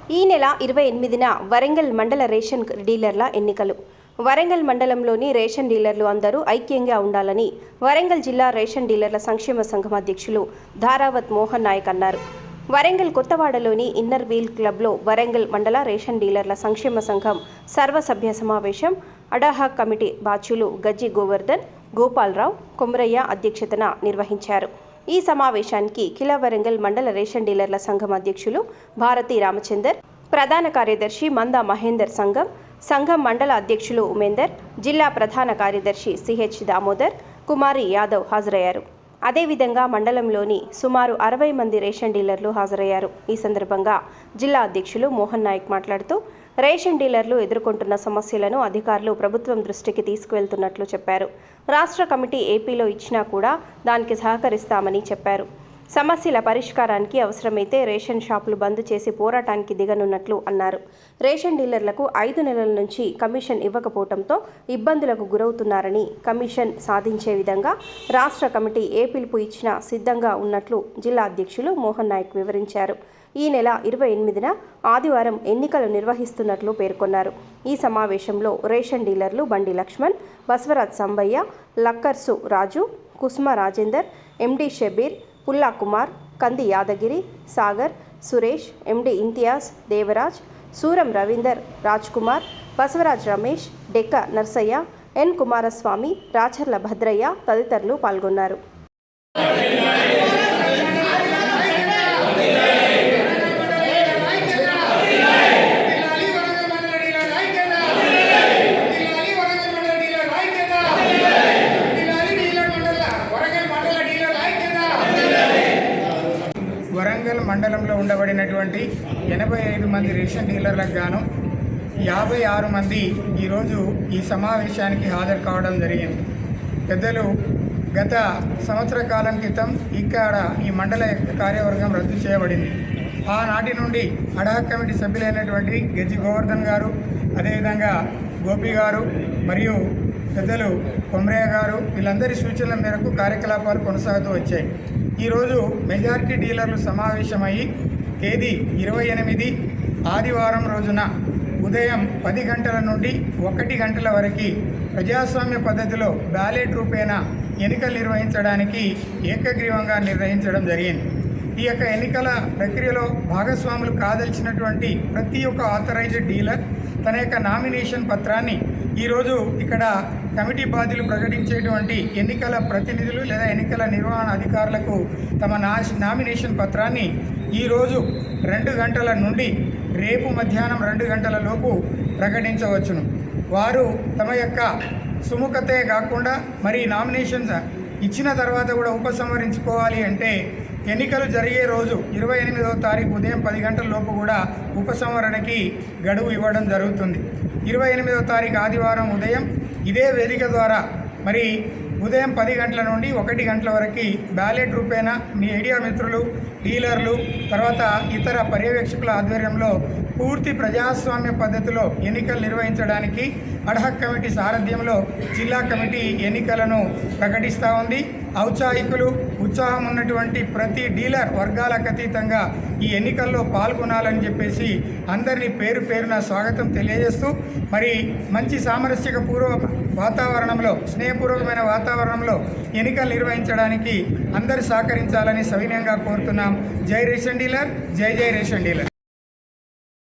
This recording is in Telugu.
ఈ నెల 28న వరంగల్ మండల రేషన్ డీలర్ల ఎన్నికలు. వరంగల్ మండలంలోని రేషన్ డీలర్లు అందరూ ఐక్యంగా ఉండాలని వరంగల్ జిల్లా రేషన్ డీలర్ల సంక్షేమ సంఘం అధ్యక్షులు ధారావత్ మోహన్ నాయక్ అన్నారు. వరంగల్ కొత్తవాడలోని ఇన్నర్ వీల్ క్లబ్లో వరంగల్ మండల రేషన్ డీలర్ల సంక్షేమ సంఘం సర్వసభ్య సమావేశం అడాహాక్ కమిటీ బాధ్యులు గజ్జి గోవర్ధన్, గోపాలరావు, కొమరయ్య అధ్యక్షతన నిర్వహించారు. ఈ సమావేశానికి కిలా వరంగల్ మండల రేషన్ డీలర్ల సంఘం అధ్యక్షులు భారతి రామచందర్, ప్రధాన కార్యదర్శి మందా మహేందర్ సంఘం మండల అధ్యక్షులు ఉమేందర్, జిల్లా ప్రధాన కార్యదర్శి సిహెచ్ దామోదర్, కుమారి యాదవ్ హాజరయ్యారు. అదేవిధంగా మండలంలోని సుమారు 60 మంది రేషన్ డీలర్లు హాజరయ్యారు. ఈ సందర్భంగా జిల్లా అధ్యక్షులు మోహన్ నాయక్ మాట్లాడుతూ రేషన్ డీలర్లు ఎదుర్కొంటున్న సమస్యలను అధికారులు ప్రభుత్వం దృష్టికి తీసుకువెళ్తున్నట్లు చెప్పారు. రాష్ట్ర కమిటీ ఏపీలో ఇచ్చినా కూడా దానికి సహకరిస్తామని చెప్పారు. సమస్యల పరిష్కారానికి అవసరమైతే రేషన్ షాపులు బంద్ చేసి పోరాటానికి దిగనున్నట్లు అన్నారు. రేషన్ డీలర్లకు 5 నెలల నుంచి కమిషన్ ఇవ్వకపోవడంతో ఇబ్బందులకు గురవుతున్నారని, కమిషన్ సాధించే విధంగా రాష్ట్ర కమిటీ ఏ పిలుపు ఇచ్చినా సిద్ధంగా ఉన్నట్లు జిల్లా అధ్యక్షులు మోహన్ నాయక్ వివరించారు. ఈ నెల 28న ఆదివారం ఎన్నికలు నిర్వహిస్తున్నట్లు పేర్కొన్నారు. ఈ సమావేశంలో రేషన్ డీలర్లు బండి లక్ష్మణ్, బసవరాజ్ సంబయ్య, లక్కర్సు రాజు, కుసుమ రాజేందర్, ఎండి షబీర్, పుల్లా కుమార్, కంది యాదగిరి, సాగర్, సురేష్, ఎండి ఇంతియాజ్, దేవరాజ్, సూరం రవీందర్, రాజ్ కుమార్, బసవరాజ్ రమేష్, డెక్క నర్సయ్య, ఎన్ కుమారస్వామి, రాచర్ల భద్రయ్య తదితరులు పాల్గొన్నారు. వరంగల్ మండలంలో ఉండబడినటువంటి 85 మంది రేషన్ డీలర్లకు గాను 56 మంది ఈరోజు ఈ సమావేశానికి హాజరు కావడం జరిగింది. పెద్దలు గత సంవత్సర కాలం క్రితం ఇక్కడ ఈ మండల కార్యవర్గం రద్దు చేయబడింది. ఆనాటి నుండి అడాహాక్ కమిటీ సభ్యులైనటువంటి గజ్జి గోవర్ధన్ గారు, అదేవిధంగా గోపి గారు మరియు పెద్దలు కొమరయ్య గారు వీళ్ళందరి సూచనల మేరకు కార్యకలాపాలు కొనసాగుతూ వచ్చాయి. ఈరోజు మెజారిటీ డీలర్లు సమావేశమయ్యి తేదీ 28 ఆదివారం రోజున ఉదయం 10 గంటల నుండి 1 గంటల వరకు ప్రజాస్వామ్య పద్ధతిలో బ్యాలెట్ రూపేణా ఎన్నికలు నిర్వహించడానికి ఏకగ్రీవంగా నిర్ణయించడం జరిగింది. ఈ యొక్క ఎన్నికల ప్రక్రియలో భాగస్వాములు కాదలిచినటువంటి ప్రతి ఒక్క ఆథరైజ్డ్ డీలర్ తన యొక్క నామినేషన్ పత్రాన్ని ఈరోజు ఇక్కడ కమిటీ బాధ్యులు ప్రకటించేటువంటి ఎన్నికల ప్రతినిధులు లేదా ఎన్నికల నిర్వహణ అధికారులకు తమ నామినేషన్ పత్రాన్ని ఈరోజు 2 గంటల నుండి రేపు మధ్యాహ్నం 2 గంటల లోపు ప్రకటించవచ్చును. వారు తమ యొక్క సుముఖతే కాకుండా మరి నామినేషన్స్ ఇచ్చిన తర్వాత కూడా ఉపసంహరించుకోవాలి అంటే ఎన్నికలు జరిగే రోజు 28వ తారీఖు ఉదయం 10 గంటల లోపు కూడా ఉపసంహరణకి గడువు ఇవ్వడం జరుగుతుంది. 28వ తారీఖు ఆదివారం ఉదయం ఇదే వేదిక ద్వారా మరి ఉదయం 10 గంటల నుండి 1 గంటల వరకు బ్యాలెట్ రూపేణా మీడియా మిత్రులు, డీలర్లు, తర్వాత ఇతర పర్యవేక్షకుల ఆధ్వర్యంలో పూర్తి ప్రజాస్వామ్య పద్ధతిలో ఎన్నికలు నిర్వహించడానికి అడాహాక్ కమిటీ సారథ్యంలో జిల్లా కమిటీ ఎన్నికలను ప్రకటిస్తూ ఉంది. ఔత్సాహికులు, ఉత్సాహం ఉన్నటువంటి ప్రతి డీలర్ వర్గాలకు అతీతంగా ఈ ఎన్నికల్లో పాల్గొనాలని చెప్పేసి అందరినీ పేరు పేరున స్వాగతం తెలియజేస్తూ మరి మంచి సామరస్యక వాతావరణంలో, స్నేహపూర్వకమైన వాతావరణంలో ఎన్నికలు నిర్వహించడానికి అందరూ సహకరించాలని సవినయంగా కోరుతున్నాం. జై రేషన్ డీలర్, జై జై రేషన్ డీలర్.